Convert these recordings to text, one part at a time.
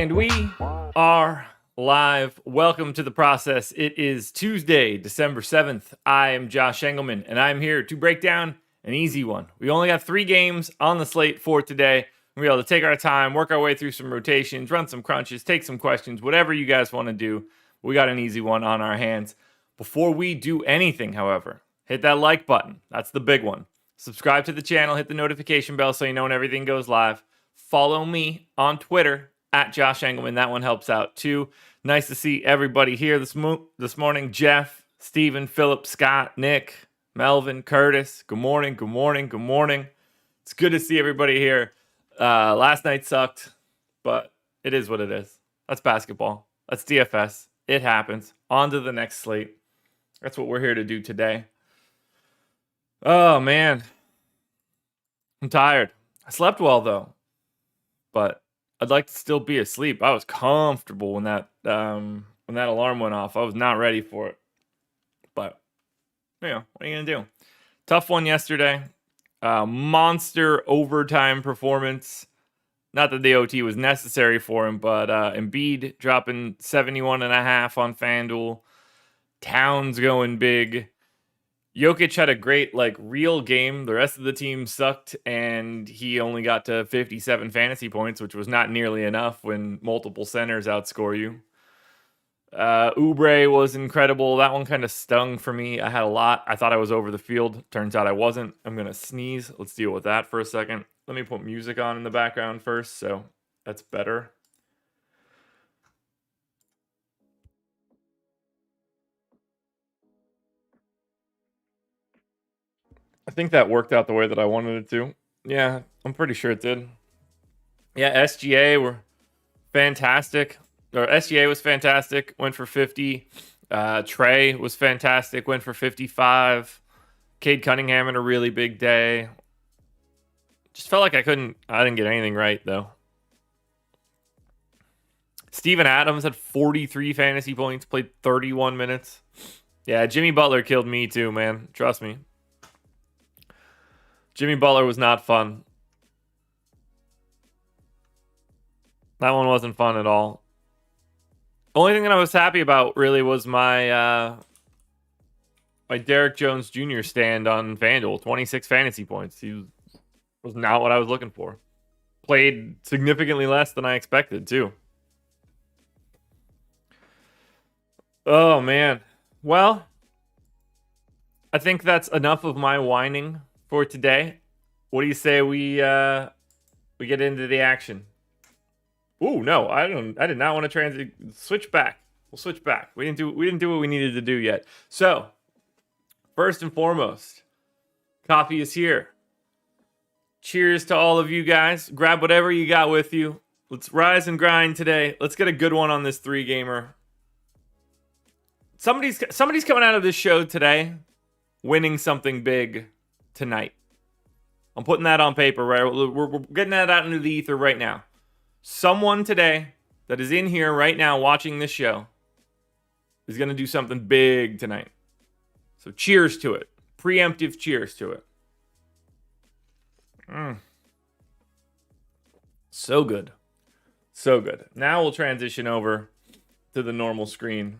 And we are live. Welcome to the process. It is Tuesday, December 7th. I am Josh Engelman, and I'm here to break down an easy one. We only got 3 games on the slate for today. We'll be able to take our time, work our way through some rotations, run some crunches, take some questions, whatever you guys want to do. We got an easy one on our hands. Before we do anything, however, hit that like button. That's the big one. Subscribe to the channel, hit the notification bell so you know when everything goes live. Follow me on Twitter at Josh Engelman. That one helps out too. Nice to see everybody here this morning. Jeff, Steven, Philip, Scott, Nick, Melvin, Curtis. Good morning, good morning, good morning. It's good to see everybody here. Last night sucked, but it is what it is. That's basketball. That's DFS. It happens. On to the next slate. That's what we're here to do today. Oh, man. I'm tired. I slept well, though. But I'd like to still be asleep. I was comfortable when that alarm went off. I was not ready for it. But, what are you going to do? Tough one yesterday. Monster overtime performance. Not that the OT was necessary for him, but Embiid dropping 71.5 on FanDuel. Towns going big. Jokic had a great, real game. The rest of the team sucked, and he only got to 57 fantasy points, which was not nearly enough when multiple centers outscore you. Oubre was incredible. That one kind of stung for me. I had a lot. I thought I was over the field. Turns out I wasn't. I'm going to sneeze. Let's deal with that for a second. Let me put music on in the background first, so that's better. I think that worked out the way that I wanted it to. Yeah, I'm pretty sure it did. Yeah, SGA were fantastic. Or SGA was fantastic, went for 50. Trey was fantastic, went for 55. Cade Cunningham had a really big day. Just felt like I didn't get anything right, though. Steven Adams had 43 fantasy points, played 31 minutes. Yeah, Jimmy Butler killed me too, man. Trust me. Jimmy Butler was not fun. That one wasn't fun at all. Only thing that I was happy about really was my Derek Jones Jr. stand on FanDuel. 26 fantasy points. He was not what I was looking for. Played significantly less than I expected, too. Oh, man. Well, I think that's enough of my whining for today. What do you say we get into the action? Ooh, no, I did not want to switch back. We'll switch back. We didn't do what we needed to do yet. So, first and foremost, coffee is here. Cheers to all of you guys. Grab whatever you got with you. Let's rise and grind today. Let's get a good one on this 3-gamer. Somebody's coming out of this show today winning something big tonight. I'm putting that on paper, right? We're getting that out into the ether right now. Someone today that is in here right now watching this show is going to do something big tonight. So cheers to it. Preemptive cheers to it. So good. So good. Now we'll transition over to the normal screen.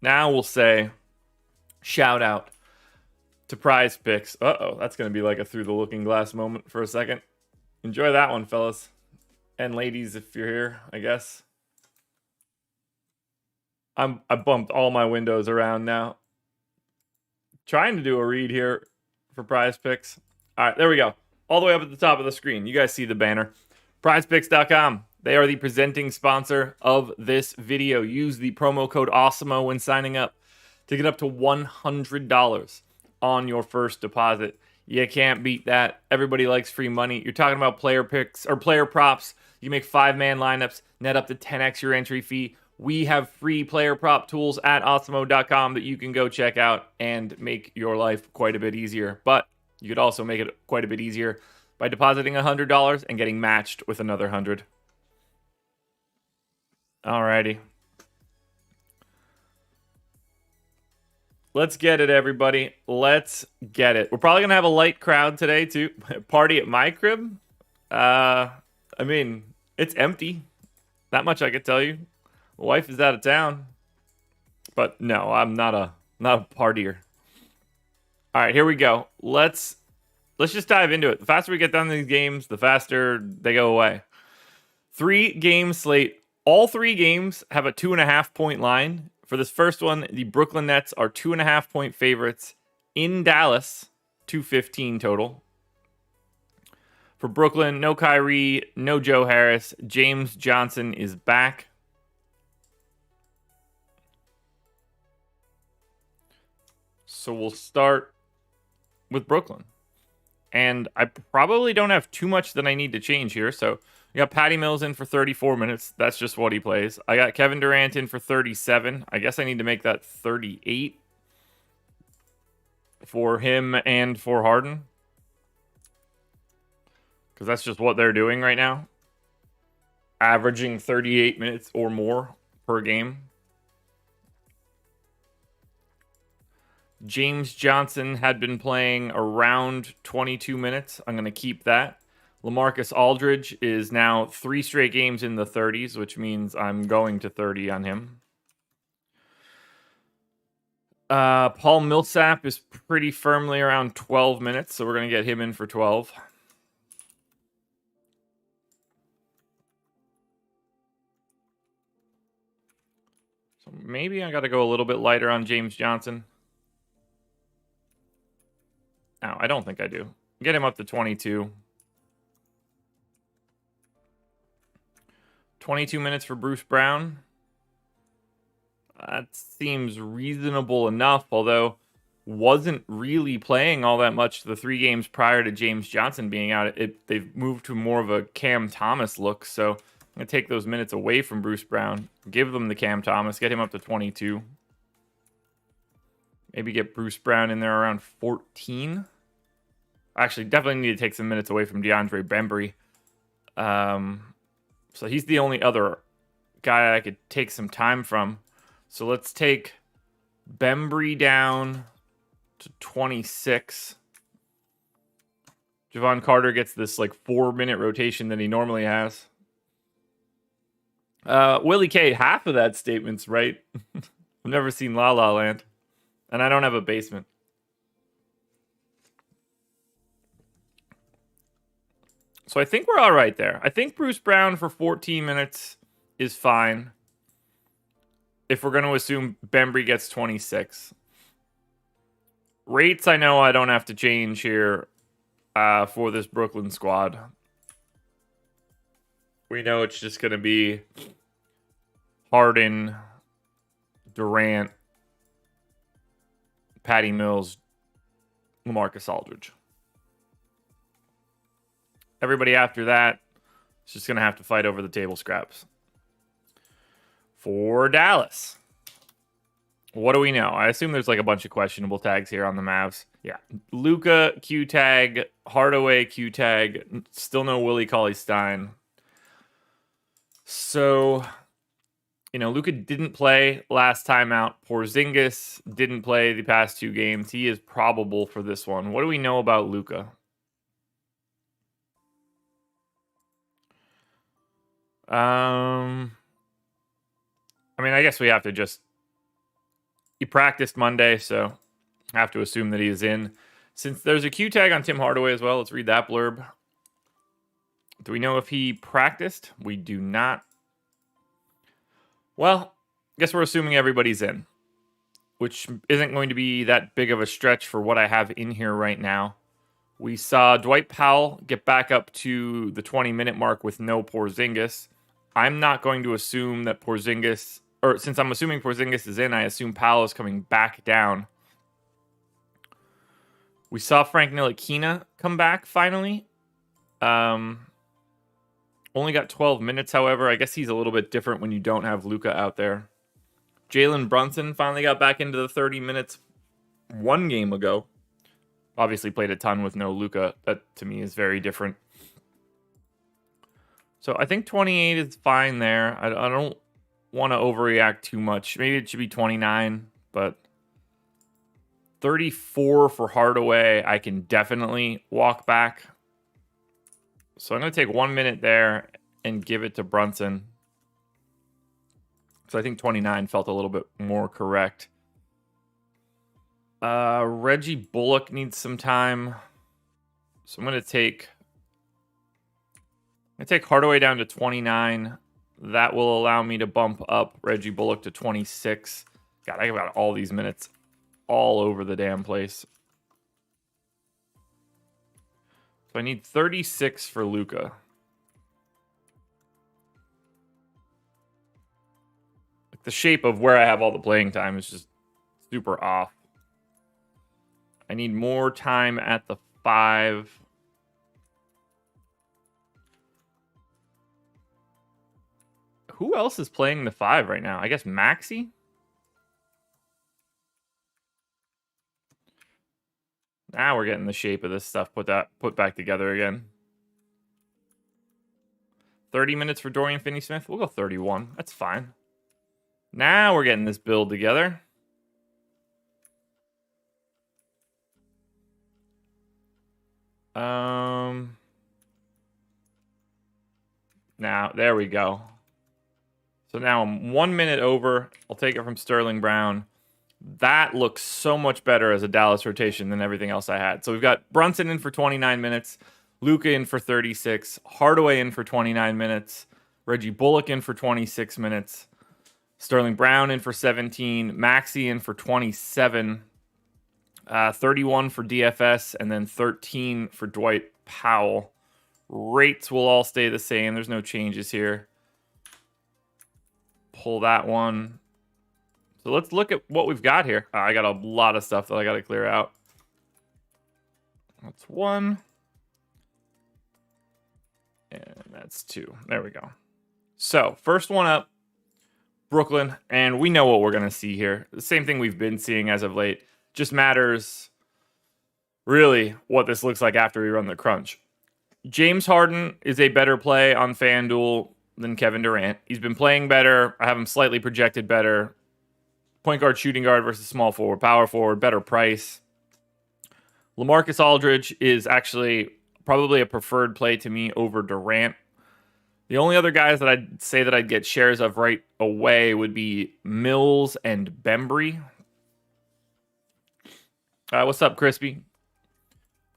Now we'll say shout out to PrizePicks. Uh-oh, that's going to be like a through the looking glass moment for a second. Enjoy that one, fellas. And ladies, if you're here, I guess. I bumped all my windows around now. Trying to do a read here for PrizePicks. All right, there we go. All the way up at the top of the screen. You guys see the banner. PrizePicks.com. They are the presenting sponsor of this video. Use the promo code Awesemo when signing up to get up to $100 on your first deposit. You can't beat that. Everybody likes free money. You're talking about player picks or player props. You make 5-man lineups, net up to 10x your entry fee. We have free player prop tools at Awesemo.com that you can go check out and make your life quite a bit easier. But you could also make it quite a bit easier by depositing $100 and getting matched with another $100. Alrighty. Let's get it, everybody. Let's get it. We're probably going to have a light crowd today, too. Party at my crib. I mean, it's empty. That much I could tell you. My wife is out of town. But no, I'm not a partier. All right, here we go. Let's just dive into it. The faster we get done these games, the faster they go away. 3-game slate. All 3 games have a 2.5 point line. For this first one, the Brooklyn Nets are 2.5 point favorites in Dallas, 215 total. For Brooklyn, no Kyrie, no Joe Harris. James Johnson is back. So we'll start with Brooklyn. And I probably don't have too much that I need to change here. So we got Patty Mills in for 34 minutes. That's just what he plays. I got Kevin Durant in for 37. I guess I need to make that 38 for him and for Harden, because that's just what they're doing right now. Averaging 38 minutes or more per game. James Johnson had been playing around 22 minutes. I'm going to keep that. LaMarcus Aldridge is now 3 straight games in the 30s, which means I'm going to 30 on him. Paul Millsap is pretty firmly around 12 minutes, so we're going to get him in for 12. So maybe I got to go a little bit lighter on James Johnson. No, I don't think I do. Get him up to 22. 22 minutes for Bruce Brown. That seems reasonable enough, although wasn't really playing all that much the 3 games prior to James Johnson being out. They've moved to more of a Cam Thomas look, so I'm going to take those minutes away from Bruce Brown, give them the Cam Thomas, get him up to 22. Maybe get Bruce Brown in there around 14. Actually, definitely need to take some minutes away from DeAndre Bembry. So he's the only other guy I could take some time from. So let's take Bembry down to 26. Javon Carter gets this like 4-minute rotation that he normally has. Willie K, half of that statement's right. I've never seen La La Land. And I don't have a basement. So I think we're all right there. I think Bruce Brown for 14 minutes is fine, if we're going to assume Bembry gets 26. Rates, I know I don't have to change here for this Brooklyn squad. We know it's just going to be Harden, Durant, Patty Mills, LaMarcus Aldridge. Everybody after that is just going to have to fight over the table scraps. For Dallas, what do we know? I assume there's like a bunch of questionable tags here on the Mavs. Yeah. Luka, Q tag. Hardaway, Q tag. Still no Willie Cauley-Stein. So, Luka didn't play last time out. Porzingis didn't play the past 2 games. He is probable for this one. What do we know about Luka? I guess we have to just... He practiced Monday, so I have to assume that he is in. Since there's a Q tag on Tim Hardaway as well, let's read that blurb. Do we know if he practiced? We do not. Well, I guess we're assuming everybody's in, which isn't going to be that big of a stretch for what I have in here right now. We saw Dwight Powell get back up to the 20-minute mark with no Porzingis. I'm not going to assume that Porzingis, or since I'm assuming Porzingis is in, I assume Powell is coming back down. We saw Frank Ntilikina come back finally. Only got 12 minutes, however. I guess he's a little bit different when you don't have Luka out there. Jalen Brunson finally got back into the 30 minutes 1 game ago. Obviously played a ton with no Luka. That, to me, is very different. So I think 28 is fine there. I don't want to overreact too much. Maybe it should be 29, but 34 for Hardaway, I can definitely walk back. So I'm going to take 1 minute there and give it to Brunson. So I think 29 felt a little bit more correct. Reggie Bullock needs some time. So I'm going to take Hardaway down to 29. That will allow me to bump up Reggie Bullock to 26. God, I got all these minutes all over the damn place. So I need 36 for Luka. Like the shape of where I have all the playing time is just super off. I need more time at the 5. Who else is playing the 5 right now? I guess Maxey? Now we're getting the shape of this stuff put back together again. 30 minutes for Dorian Finney-Smith. We'll go 31. That's fine. Now we're getting this build together. Now, there we go. So now I'm 1 minute over. I'll take it from Sterling Brown. That looks so much better as a Dallas rotation than everything else I had. So we've got Brunson in for 29 minutes, Luka in for 36, Hardaway in for 29 minutes, Reggie Bullock in for 26 minutes, Sterling Brown in for 17, Maxey in for 27, 31 for DFS, and then 13 for Dwight Powell. Rates will all stay the same. There's no changes here. Pull that one. So let's look at what we've got here. I got a lot of stuff that I got to clear out. That's 1. And that's 2. There we go. So first one up, Brooklyn. And we know what we're going to see here. The same thing we've been seeing as of late. Just matters really what this looks like after we run the crunch. James Harden is a better play on FanDuel than Kevin Durant. He's been playing better. I have him slightly projected better. Point guard, shooting guard versus small forward, power forward, better price. LaMarcus Aldridge is actually probably a preferred play to me over Durant. The only other guys that I'd say that I'd get shares of right away would be Mills and Bembry. What's up, Crispy?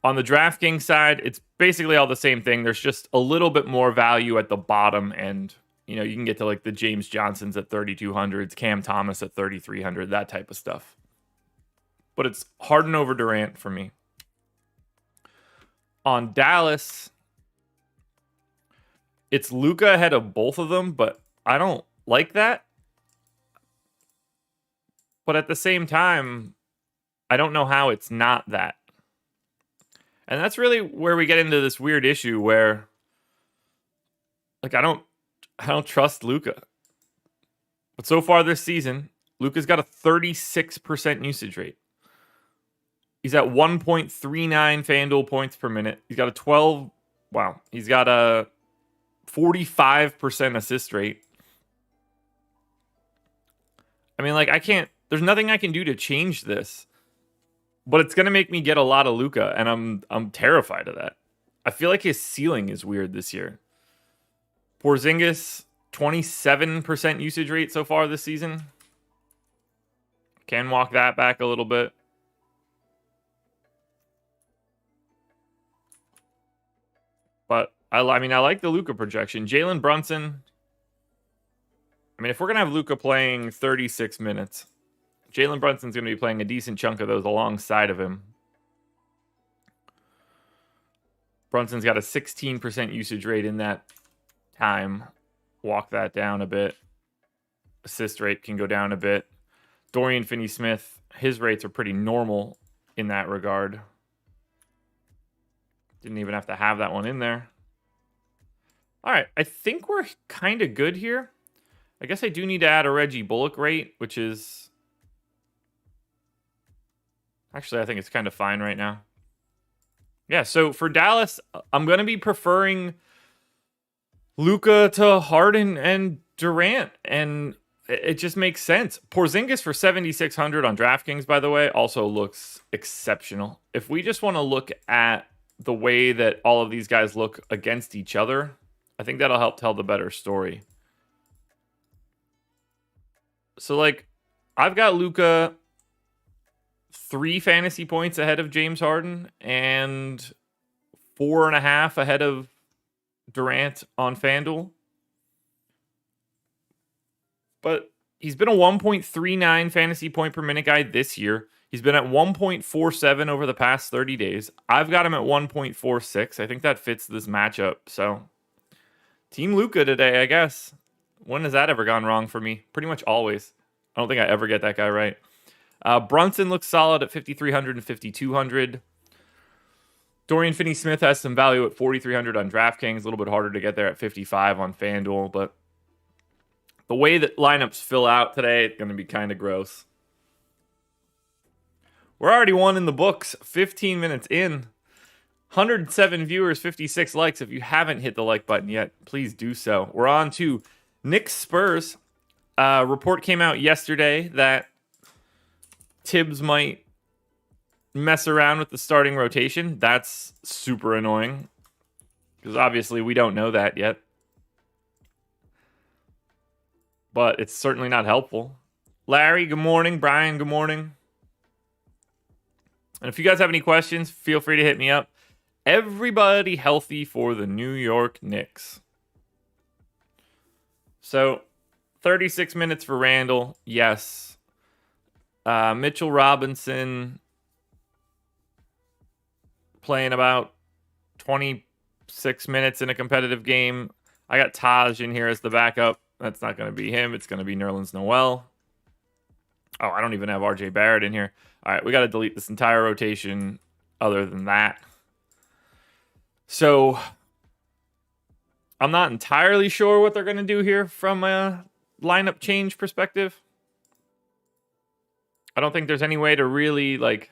On the DraftKings side, it's basically all the same thing. There's just a little bit more value at the bottom end. You know, you can get to like the James Johnsons at 3,200s, Cam Thomas at 3,300, that type of stuff. But it's Harden over Durant for me. On Dallas, it's Luka ahead of both of them, but I don't like that. But at the same time, I don't know how it's not that. And that's really where we get into this weird issue where, like, I don't trust Luka. But so far this season, Luka's got a 36% usage rate. He's at 1.39 FanDuel points per minute. He's got he's got a 45% assist rate. I mean, like, there's nothing I can do to change this. But it's going to make me get a lot of Luka, and I'm terrified of that. I feel like his ceiling is weird this year. Porzingis, 27% usage rate so far this season. Can walk that back a little bit. But, I like the Luka projection. Jalen Brunson. I mean, if we're going to have Luka playing 36 minutes... Jalen Brunson's going to be playing a decent chunk of those alongside of him. Brunson's got a 16% usage rate in that time. Walk that down a bit. Assist rate can go down a bit. Dorian Finney-Smith, his rates are pretty normal in that regard. Didn't even have to have that one in there. All right, I think we're kind of good here. I guess I do need to add a Reggie Bullock rate, which is... Actually, I think it's kind of fine right now. Yeah, so for Dallas, I'm going to be preferring Luka to Harden and Durant, and it just makes sense. Porzingis for 7,600 on DraftKings, by the way, also looks exceptional. If we just want to look at the way that all of these guys look against each other, I think that'll help tell the better story. So, like, I've got Luka 3 fantasy points ahead of James Harden and 4.5 ahead of Durant on FanDuel. But he's been a 1.39 fantasy point per minute guy this year. He's been at 1.47 over the past 30 days. I've got him at 1.46. I think that fits this matchup. So, Team Luka today, I guess. When has that ever gone wrong for me? Pretty much always. I don't think I ever get that guy right. Brunson looks solid at 5,300 and 5,200. Dorian Finney-Smith has some value at 4,300 on DraftKings. A little bit harder to get there at 55 on FanDuel, but the way that lineups fill out today, it's going to be kind of gross. We're already one in the books, 15 minutes in. 107 viewers, 56 likes. If you haven't hit the like button yet, please do so. We're on to Knicks Spurs. Report came out yesterday that Tibbs might mess around with the starting rotation. That's super annoying because obviously we don't know that yet. But it's certainly not helpful. Larry, good morning. Brian, good morning. And if you guys have any questions, feel free to hit me up. Everybody healthy for the New York Knicks. So, 36 minutes for Randall. Yes. Mitchell Robinson playing about 26 minutes in a competitive game. I got Taj in here as the backup. That's not going to be him. It's going to be Nerlens Noel. Oh, I don't even have RJ Barrett in here. All right, we got to delete this entire rotation other than that. So, I'm not entirely sure what they're going to do here from a lineup change perspective. I don't think there's any way to really, like,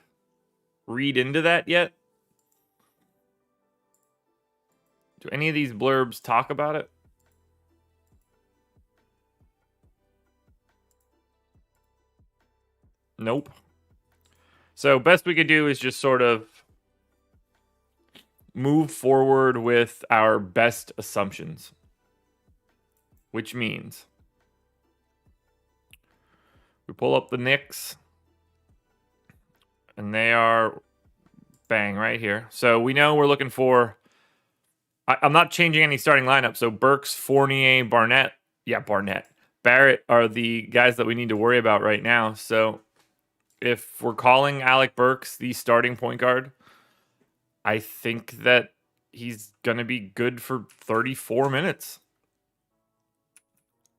read into that yet. Do any of these blurbs talk about it? Nope. So best we could do is just sort of move forward with our best assumptions. Which means we pull up the Knicks and they are bang right here. So we know we're looking for, I'm not changing any starting lineup. So Burks, Fournier, Barnett. Yeah, Barnett. Barrett are the guys that we need to worry about right now. So if we're calling Alec Burks the starting point guard, I think that he's going to be good for 34 minutes.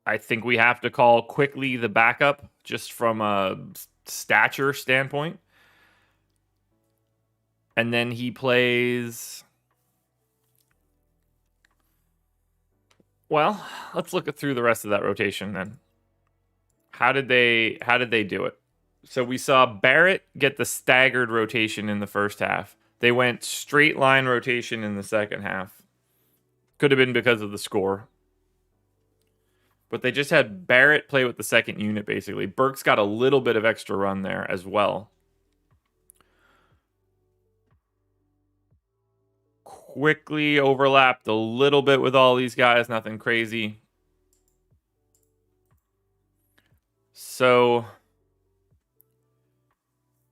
I think we have to call Quickly the backup just from a stature standpoint. And then he plays... Well, let's look through the rest of that rotation then. How did they do it? So we saw Barrett get the staggered rotation in the first half. They went straight line rotation in the second half. Could have been because of the score. But they just had Barrett play with the second unit, basically. Burks got a little bit of extra run there as well. Quickly overlapped a little bit with all these guys. Nothing crazy. So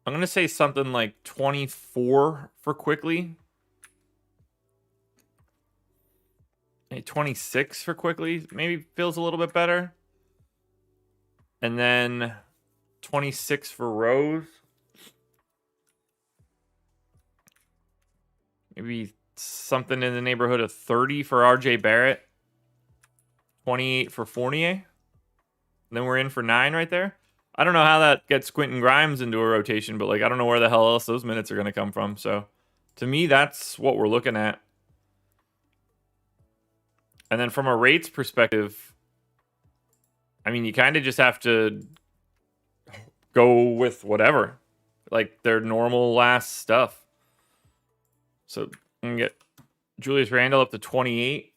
I'm going to say something like 24 for Quickly. Maybe 26 for Quickly. Maybe feels a little bit better. And then 26 for Rose. Maybe something in the neighborhood of 30 for RJ Barrett. 28 for Fournier. And then we're in for 9 right there. I don't know how that gets Quentin Grimes into a rotation, but like I don't know where the hell else those minutes are going to come from. So to me, that's what we're looking at. And then from a rates perspective, I mean, you kind of just have to go with whatever. Like their normal last stuff. So I'm going to get Julius Randle up to 28.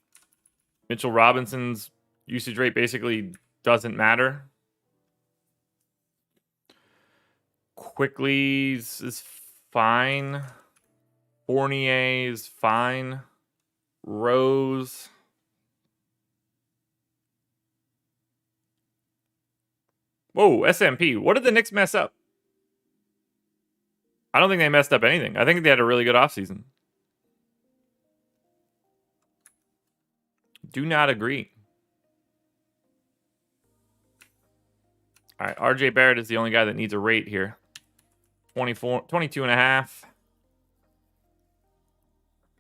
Mitchell Robinson's usage rate basically doesn't matter. Quickly's is fine. Fournier's fine. Rose. Whoa, SMP. What did the Knicks mess up? I don't think they messed up anything. I think they had a really good offseason. Do not agree. All right, RJ Barrett is the only guy that needs a rate here. 22 and a half.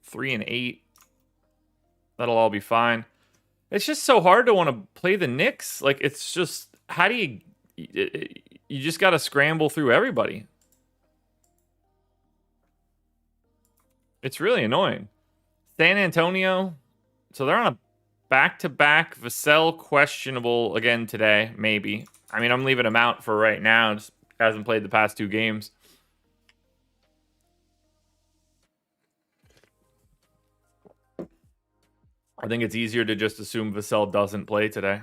3 and 8. That'll all be fine. It's just so hard to want to play the Knicks. Like, it's just, how do you just got to scramble through everybody. It's really annoying. San Antonio, so they're on a back-to-back. Vassell questionable again today, maybe. I mean, I'm leaving him out for right now. Just hasn't played the past 2 games. I think it's easier to just assume Vassell doesn't play today.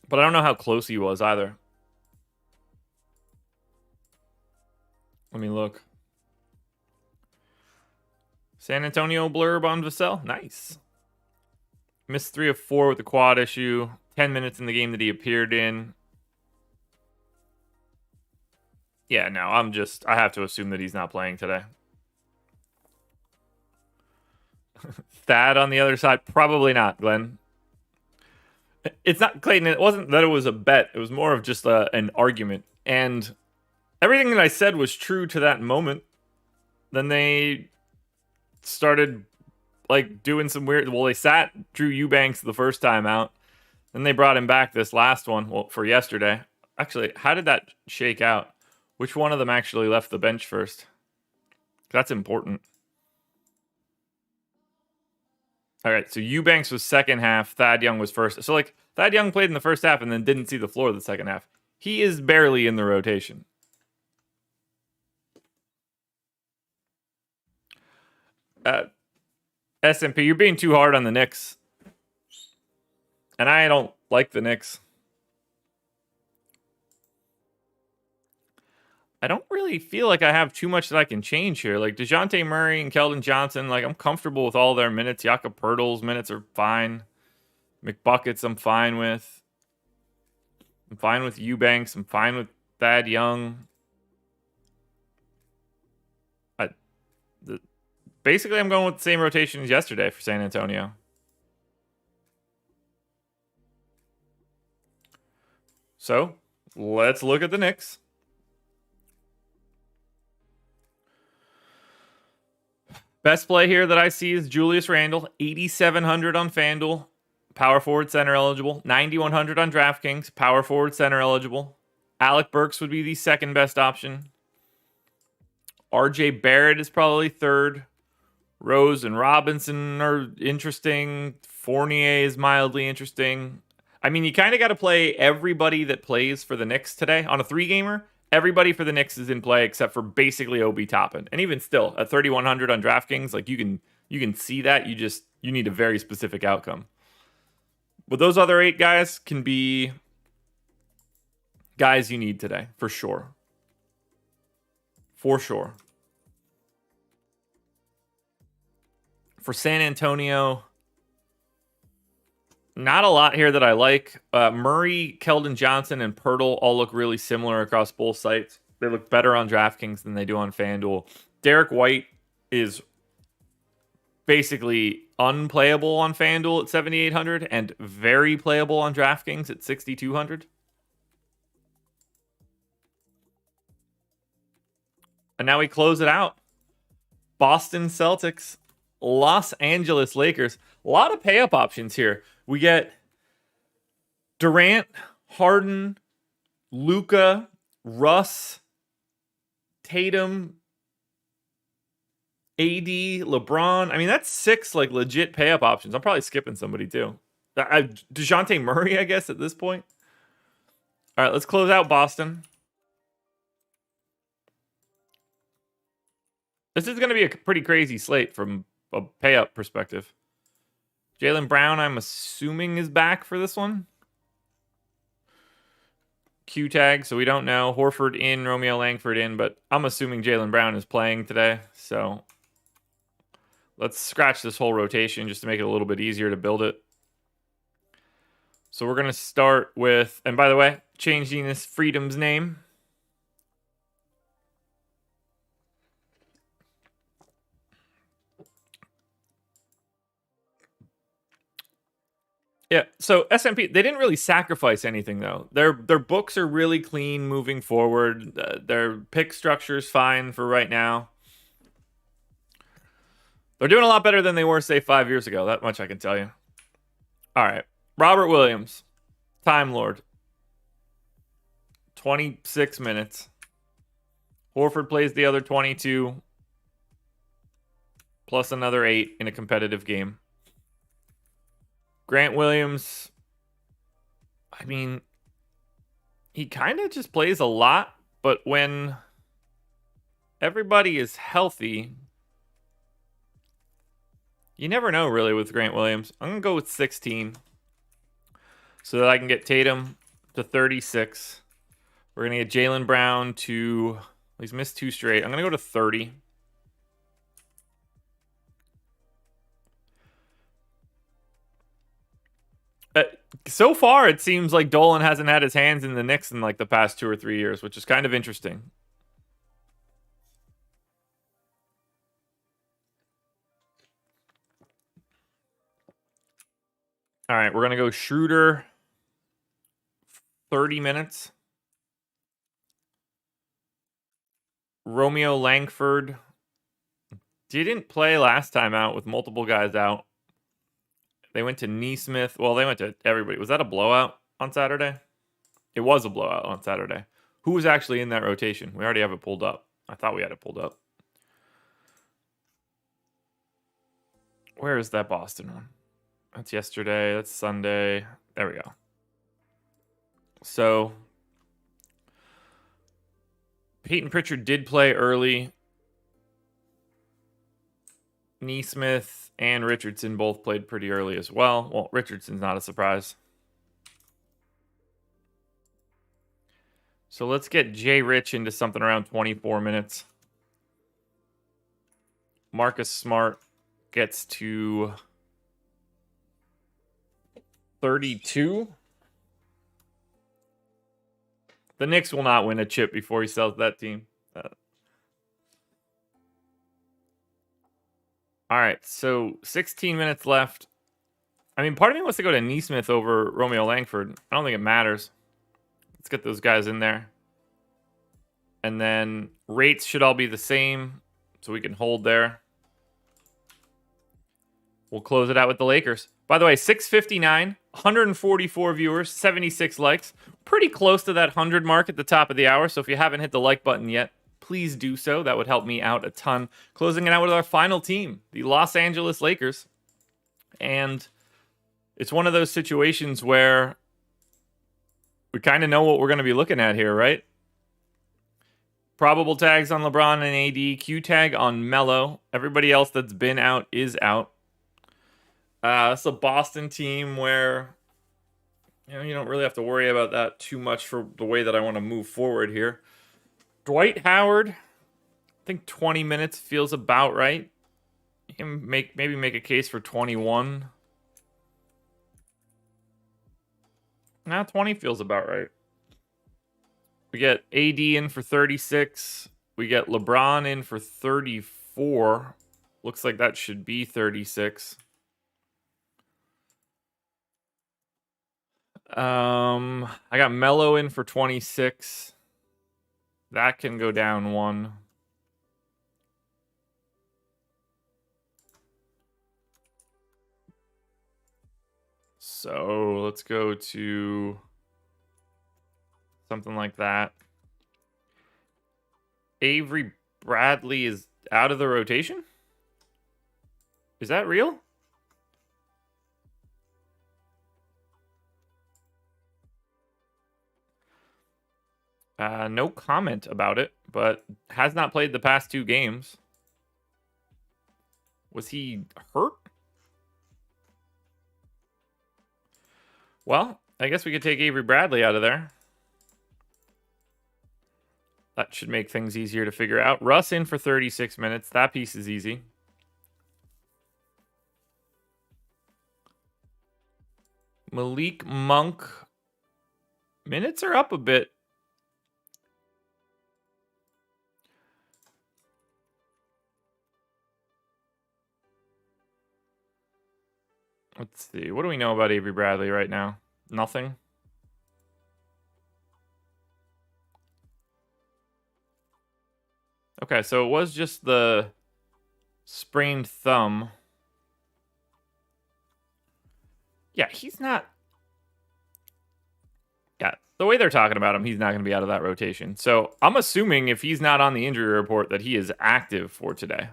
But I don't know how close he was either. Let me look. San Antonio blurb on Vassell. Nice. Missed 3 of 4 with the quad issue. 10 minutes in the game that he appeared in. Yeah, no, I have to assume that he's not playing today. Thad on the other side, probably not, Glenn. It's not, Clayton, it wasn't that it was a bet. It was more of just an argument. And everything that I said was true to that moment. Then they started like doing some weird, well, they sat Drew Eubanks the first time out. Then they brought him back this last one, well, for yesterday. Actually, how did that shake out? Which one of them actually left the bench first? That's important. All right, so Eubanks was second half. Thad Young was first. So, like, Thad Young played in the first half and then didn't see the floor the second half. He is barely in the rotation. SMP, you're being too hard on the Knicks. And I don't like the Knicks. I don't really feel like I have too much that I can change here. Like DeJounte Murray and Keldon Johnson, like I'm comfortable with all their minutes. Jakob Poeltl's minutes are fine. McBuckets I'm fine with. I'm fine with Eubanks. I'm fine with Thad Young. Basically, I'm going with the same rotation as yesterday for San Antonio. So, let's look at the Knicks. Best play here that I see is Julius Randle, 8,700 on FanDuel, power forward center eligible, 9,100 on DraftKings, power forward center eligible. Alec Burks would be the second best option. RJ Barrett is probably third. Rose and Robinson are interesting. Fournier is mildly interesting. I mean, you kind of got to play everybody that plays for the Knicks today on a 3-gamer. Everybody for the Knicks is in play except for basically Obi Toppin. And even still, at 3,100 on DraftKings, like you can see that. You need a very specific outcome. But those other 8 guys can be guys you need today, for sure. For sure. For San Antonio, not a lot here that I like. Murray, Keldon Johnson, and Poeltl all look really similar across both sites. They look better on DraftKings than they do on FanDuel. Derek White is basically unplayable on FanDuel at 7,800 and very playable on DraftKings at 6,200. And now we close it out. Boston Celtics, Los Angeles Lakers. A lot of pay-up options here. We get Durant, Harden, Luka, Russ, Tatum, AD, LeBron. I mean, that's 6 like legit pay-up options. I'm probably skipping somebody too. DeJounte Murray, I guess, at this point. All right, let's close out Boston. This is going to be a pretty crazy slate from a pay-up perspective. Jaylen Brown, I'm assuming, is back for this one. Q tag, so we don't know. Horford in, Romeo Langford in, but I'm assuming Jaylen Brown is playing today. So let's scratch this whole rotation just to make it a little bit easier to build it. So we're going to start with, and by the way, changing his freedom's name. Yeah, so S&P, they didn't really sacrifice anything though. Their books are really clean moving forward. Their pick structure is fine for right now. They're doing a lot better than they were, say, 5 years ago. That much I can tell you. All right, Robert Williams, Time Lord, 26 minutes. Horford plays the other 22, plus another 8 in a competitive game. Grant Williams, I mean, he kind of just plays a lot, but when everybody is healthy, you never know really with Grant Williams. I'm going to go with 16 so that I can get Tatum to 36. We're going to get Jaylen Brown to, he's missed 2 straight. I'm going to go to 30. So far, it seems like Dolan hasn't had his hands in the Knicks in like the past 2 or 3 years, which is kind of interesting. All right, we're going to go Schroeder, 30 minutes. Romeo Langford didn't play last time out with multiple guys out. They went to Neesmith. Well, they went to everybody. Was that a blowout on Saturday? It was a blowout on Saturday. Who was actually in that rotation? We already have it pulled up. I thought we had it pulled up. Where is that Boston one? That's yesterday. That's Sunday. There we go. So, Peyton Pritchard did play early. Neesmith and Richardson both played pretty early as well. Well, Richardson's not a surprise. So let's get Jay Rich into something around 24 minutes. Marcus Smart gets to 32. The Knicks will not win a chip before he sells that team. All right, so 16 minutes left. I mean, part of me wants to go to Neesmith over Romeo Langford. I don't think it matters. Let's get those guys in there. And then rates should all be the same, so we can hold there. We'll close it out with the Lakers. By the way, 659, 144 viewers, 76 likes. Pretty close to that 100 mark at the top of the hour, so if you haven't hit the like button yet, please do so. That would help me out a ton. Closing it out with our final team, the Los Angeles Lakers. And it's one of those situations where we kind of know what we're going to be looking at here, right? Probable tags on LeBron and AD. Q tag on Melo. Everybody else that's been out is out. It's a Boston team where you don't really have to worry about that too much for the way that I want to move forward here. Dwight Howard, I think 20 minutes feels about right. You can maybe make a case for 21. Now 20 feels about right. We get AD in for 36. We get LeBron in for 34. Looks like that should be 36. I got Melo in for 26. That can go down 1. So let's go to something like that. Avery Bradley is out of the rotation? Is that real? No comment about it, but has not played the past 2 games. Was he hurt? Well, I guess we could take Avery Bradley out of there. That should make things easier to figure out. Russ in for 36 minutes. That piece is easy. Malik Monk Minutes are up a bit. Let's see. What do we know about Avery Bradley right now? Nothing. Okay, so it was just the sprained thumb. Yeah, he's not. Yeah, the way they're talking about him, he's not going to be out of that rotation. So I'm assuming if he's not on the injury report that he is active for today.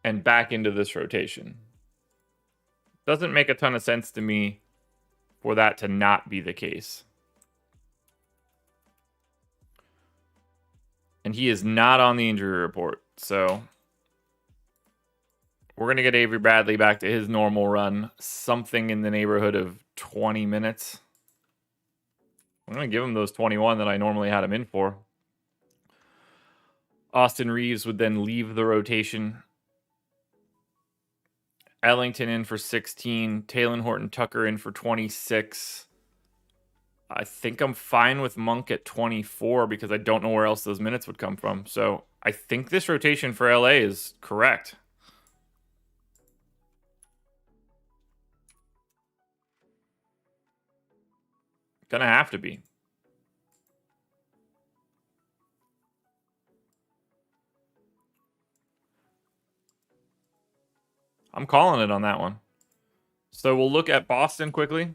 And back into this rotation. Doesn't make a ton of sense to me for that to not be the case. And he is not on the injury report. So we're going to get Avery Bradley back to his normal run. Something in the neighborhood of 20 minutes. I'm going to give him those 21 that I normally had him in for. Austin Reeves would then leave the rotation. Ellington in for 16. Talen Horton-Tucker in for 26. I think I'm fine with Monk at 24 because I don't know where else those minutes would come from. So I think this rotation for LA is correct. Gonna have to be. I'm calling it on that one. So we'll look at Boston quickly.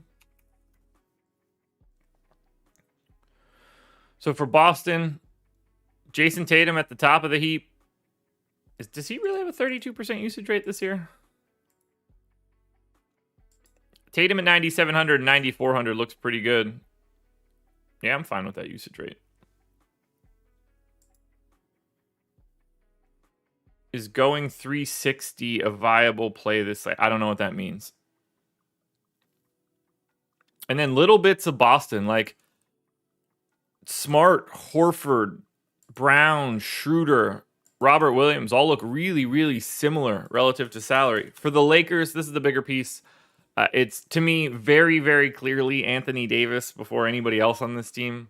So for Boston, Jason Tatum at the top of the heap. Does he really have a 32% usage rate this year? Tatum at 9,700 and 9,400 looks pretty good. Yeah, I'm fine with that usage rate. Is going 360 a viable play this night? I don't know what that means. And then little bits of Boston, like Smart, Horford, Brown, Schroeder, Robert Williams, all look really, really similar relative to salary. For the Lakers, this is the bigger piece. It's, to me, very, very clearly Anthony Davis before anybody else on this team.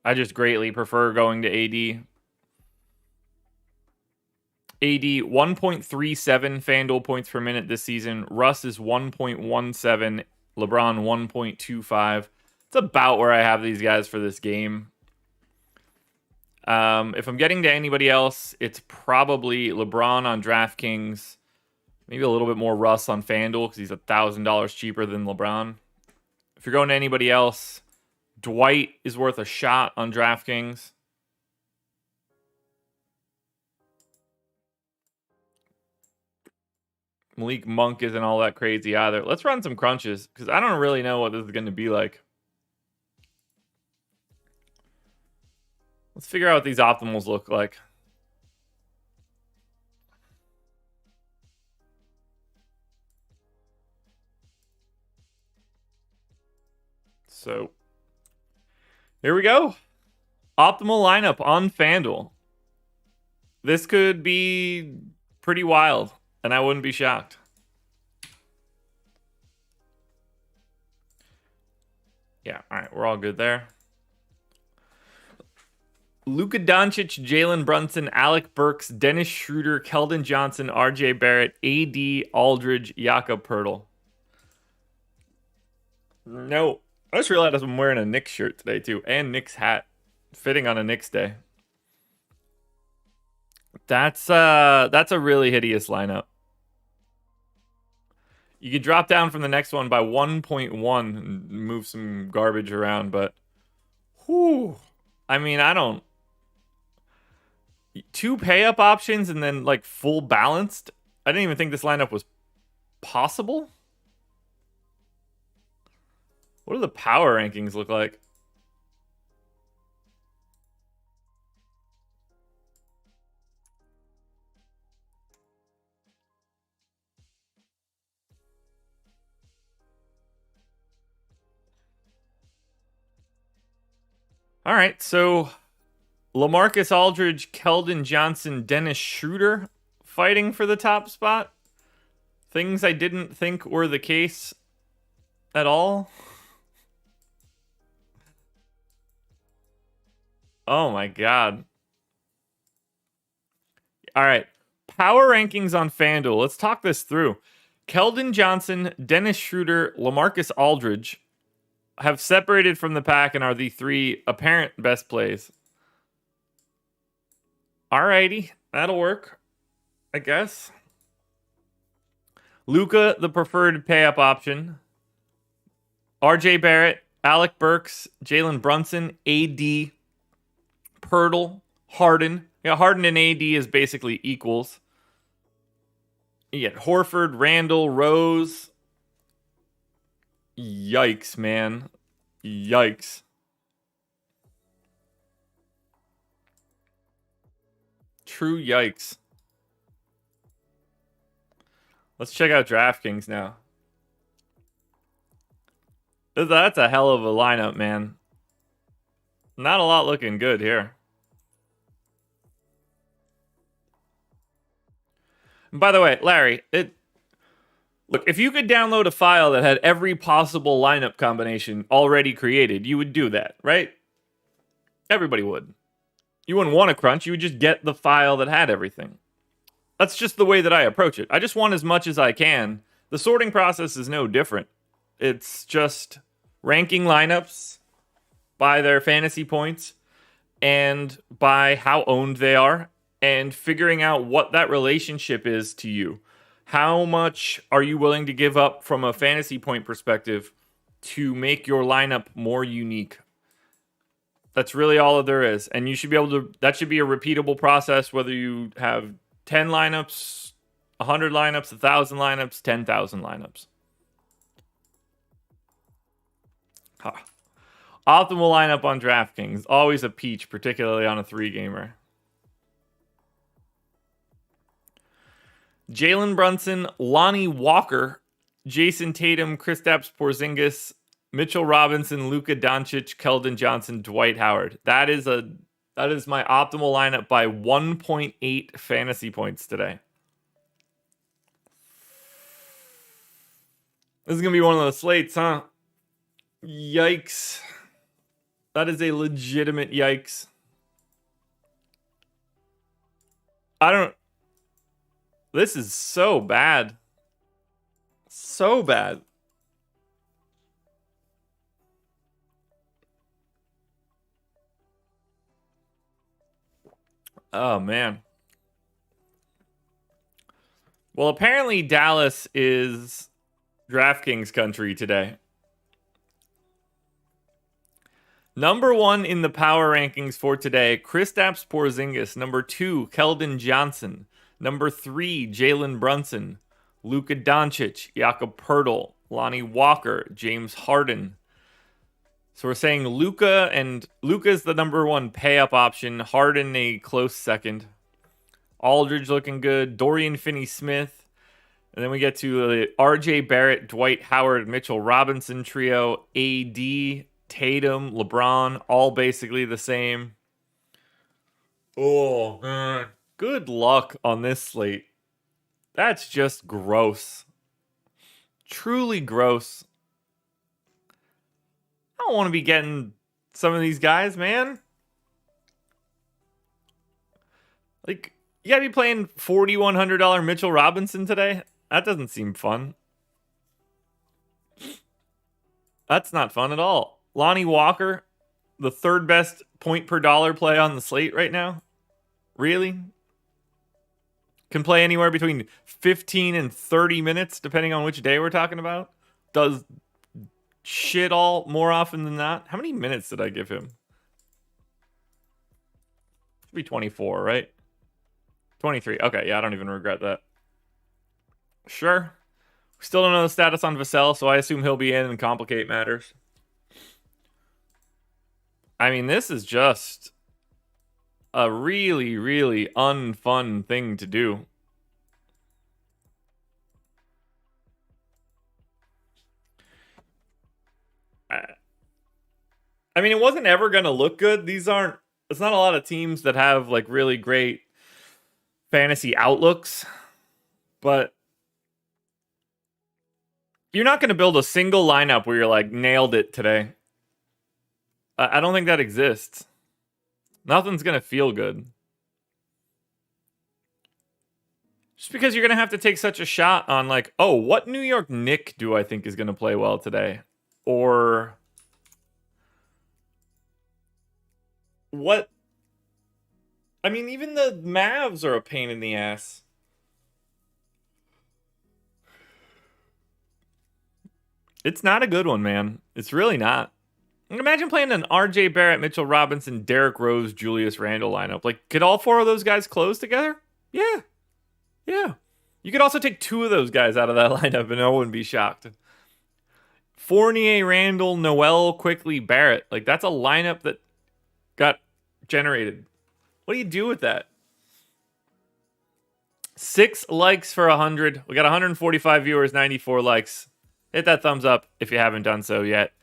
I just greatly prefer going to AD. AD, 1.37 FanDuel points per minute this season. Russ is 1.17. LeBron, 1.25. It's about where I have these guys for this game. If I'm getting to anybody else, it's probably LeBron on DraftKings. Maybe a little bit more Russ on FanDuel because he's $1,000 cheaper than LeBron. If you're going to anybody else, Dwight is worth a shot on DraftKings. Malik Monk isn't all that crazy either. Let's run some crunches because I don't really know what this is going to be like. Let's figure out what these optimals look like. So here we go. Optimal lineup on FanDuel. This could be pretty wild, and I wouldn't be shocked. Yeah, all right, we're all good there. Luka Doncic, Jalen Brunson, Alec Burks, Dennis Schroeder, Keldon Johnson, RJ Barrett, AD, Aldridge, Jakob Poeltl. No, I just realized I'm wearing a Knicks shirt today too, and Knicks hat, fitting on a Knicks day. That's a really hideous lineup. You could drop down from the next one by 1.1 and move some garbage around, but whew, I mean, I don't. 2 pay-up options and then like full balanced. I didn't even think this lineup was possible. What do the power rankings look like? All right, so LaMarcus Aldridge, Keldon Johnson, Dennis Schroeder fighting for the top spot. things I didn't think were the case at all. Oh my god. All right. Power rankings on FanDuel. Let's talk this through. Keldon Johnson, Dennis Schroeder, LaMarcus Aldridge have separated from the pack and are the three apparent best plays. Alrighty, that'll work, I guess. Luka, the preferred pay-up option. RJ Barrett, Alec Burks, Jalen Brunson, AD, Pirtle, Harden. Yeah, Harden and AD is basically equals. You get Horford, Randall, Rose. Yikes, man. Yikes. True yikes. Let's check out DraftKings now. That's a hell of a lineup, man. Not a lot looking good here. And by the way, Larry, look, if you could download a file that had every possible lineup combination already created, you would do that, right? Everybody would. You wouldn't want to crunch, you would just get the file that had everything. That's just the way that I approach it. I just want as much as I can. The sorting process is no different. It's just ranking lineups by their fantasy points and by how owned they are and figuring out what that relationship is to you. How much are you willing to give up from a fantasy point perspective to make your lineup more unique? That's really all that there is. And you should be able to, that should be a repeatable process, whether you have 10 lineups, 100 lineups, 1,000 lineups, 10,000 lineups. Huh. Optimal lineup on DraftKings. Always a peach, particularly on a 3-gamer. Jalen Brunson, Lonnie Walker, Jason Tatum, Kristaps Porzingis, Mitchell Robinson, Luka Doncic, Keldon Johnson, Dwight Howard. That is my optimal lineup by 1.8 fantasy points today. This is going to be one of those slates, huh? Yikes. That is a legitimate yikes. This is so bad. So bad. Oh, man. Well, apparently Dallas is DraftKings country today. Number 1 in the power rankings for today, Kristaps Porzingis. Number 2, Keldon Johnson. Number 3, Jalen Brunson. Luka Doncic, Jakob Poeltl, Lonnie Walker, James Harden. So we're saying Luka's the number 1 pay-up option. Harden a close second. Aldridge looking good. Dorian Finney-Smith. And then we get to the RJ Barrett, Dwight Howard, Mitchell Robinson trio. AD, Tatum, LeBron, all basically the same. Oh, man. Good luck on this slate. That's just gross. Truly gross. I don't want to be getting some of these guys, man. Like, you gotta be playing $4,100 Mitchell Robinson today? That doesn't seem fun. That's not fun at all. Lonnie Walker, the 3rd best point per dollar play on the slate right now? Really? Can play anywhere between 15 and 30 minutes, depending on which day we're talking about. Does shit all more often than not. How many minutes did I give him? Should be 24, right? 23. Okay, yeah, I don't even regret that. Sure. We still don't know the status on Vassell, so I assume he'll be in and complicate matters. I mean, this is just a really, really unfun thing to do. I mean, it wasn't ever going to look good. It's not a lot of teams that have like really great fantasy outlooks, but You're not going to build a single lineup where you're like, nailed it today. I don't think that exists. Nothing's going to feel good. Just because you're going to have to take such a shot on like, oh, what New York Knick do I think is going to play well today? Or what? I mean, even the Mavs are a pain in the ass. It's not a good one, man. It's really not. Imagine playing an RJ Barrett, Mitchell Robinson, Derrick Rose, Julius Randle lineup. Like, could all four of those guys close together? Yeah. Yeah. You could also take two of those guys out of that lineup and no one would be shocked. Fournier, Randle, Noel, Quickly, Barrett. Like, that's a lineup that got generated. What do you do with that? 6 likes for 100. We got 145 viewers, 94 likes. Hit that thumbs up if you haven't done so yet.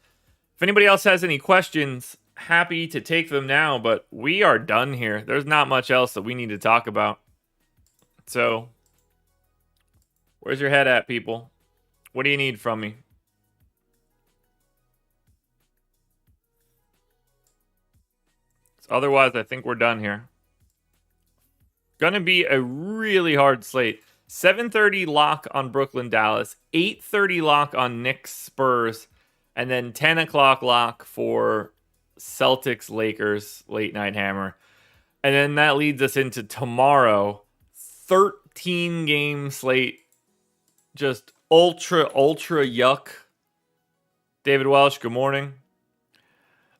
If anybody else has any questions, happy to take them now, but we are done here. There's not much else that we need to talk about. So, where's your head at, people? What do you need from me? Otherwise, I think we're done here. Gonna be a really hard slate. 7:30 lock on Brooklyn, Dallas. 8:30 lock on Knicks, Spurs. And then 10 o'clock lock for Celtics, Lakers, late night hammer. And then that leads us into tomorrow. 13 game slate. Just ultra yuck. David Welsh, good morning.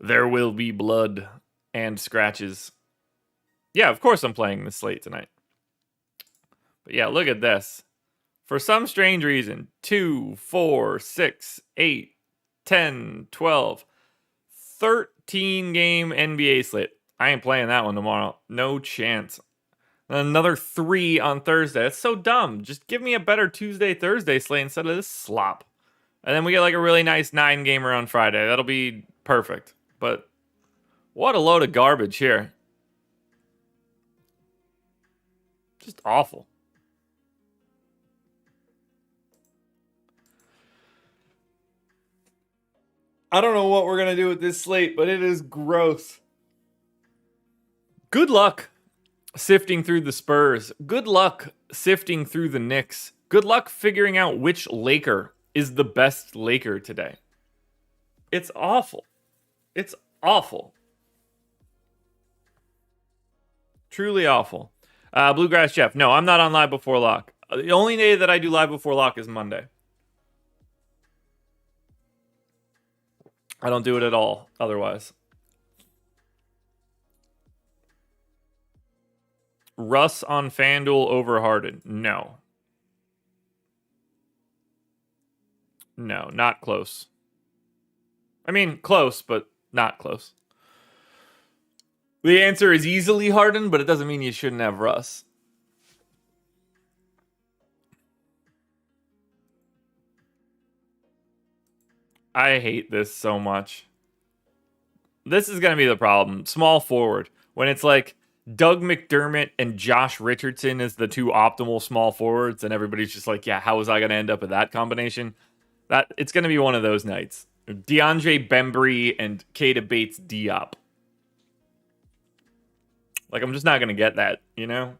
There will be blood and scratches. Yeah, of course I'm playing this slate tonight. But yeah, look at this. For some strange reason, 2, 4, 6, 8, 10, 12, 13 game NBA slate. I ain't playing that one tomorrow. No chance. Another 3 on Thursday. That's so dumb. Just give me a better Tuesday, Thursday slate instead of this slop. And then we get like a really nice 9 gamer on Friday. That'll be perfect. But what a load of garbage here. Just awful. I don't know what we're going to do with this slate, but it is gross. Good luck sifting through the Spurs. Good luck sifting through the Knicks. Good luck figuring out which Laker is the best Laker today. It's awful. It's awful. Truly awful. Bluegrass Jeff. No, I'm not on Live Before Lock. The only day that I do Live Before Lock is Monday. I don't do it at all otherwise. Russ on FanDuel over Harden. No. No, not close. I mean, close, but not close. The answer is easily Harden, but it doesn't mean you shouldn't have Russ. I hate this so much. This is going to be the problem. Small forward. When it's like Doug McDermott and Josh Richardson as the two optimal small forwards, and everybody's just like, yeah, how was I going to end up with that combination? It's going to be one of those nights. DeAndre Bembry and Keita Bates Diop. Like, I'm just not going to get that, you know?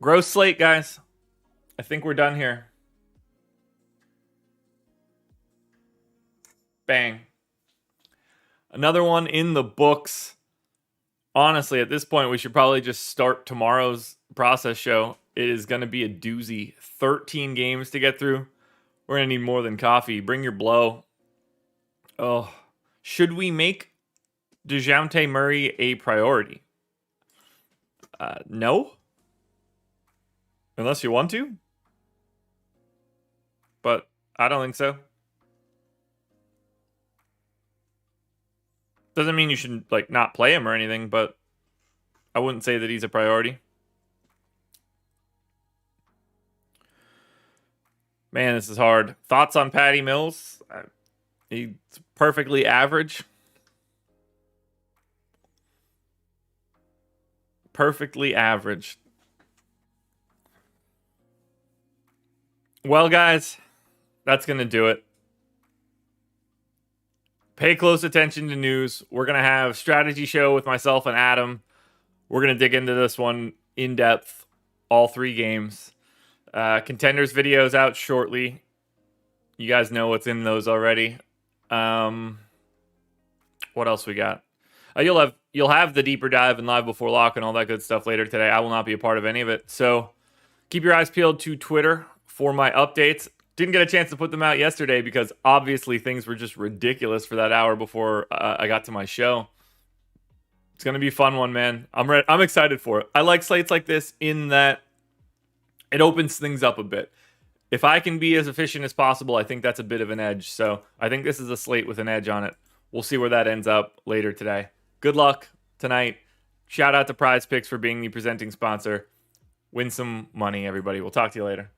Gross slate, guys. I think we're done here. Bang. Another one in the books. Honestly, at this point, we should probably just start tomorrow's process show. It is going to be a doozy. 13 games to get through. We're going to need more than coffee. Bring your blow. Oh. Should we make DeJounte Murray a priority? No. Unless you want to. But I don't think so. Doesn't mean you should like not play him or anything, but I wouldn't say that he's a priority. Man, this is hard. Thoughts on Patty Mills? He's perfectly average. Perfectly average. Well, guys, that's going to do it. Pay close attention to news. We're going to have strategy show with myself and Adam. We're going to dig into this one in depth, all 3 games. Contenders videos out shortly. You guys know what's in those already. What else we got? You'll have the deeper dive and live before lock and all that good stuff later today. I will not be a part of any of it. So keep your eyes peeled to Twitter for my updates. Didn't get a chance to put them out yesterday because obviously things were just ridiculous for that hour before I got to my show. It's going to be a fun one, man. I'm excited for it. I like slates like this in that it opens things up a bit. If I can be as efficient as possible, I think that's a bit of an edge. So I think this is a slate with an edge on it. We'll see where that ends up later today. Good luck tonight. Shout out to PrizePicks for being the presenting sponsor. Win some money, everybody. We'll talk to you later.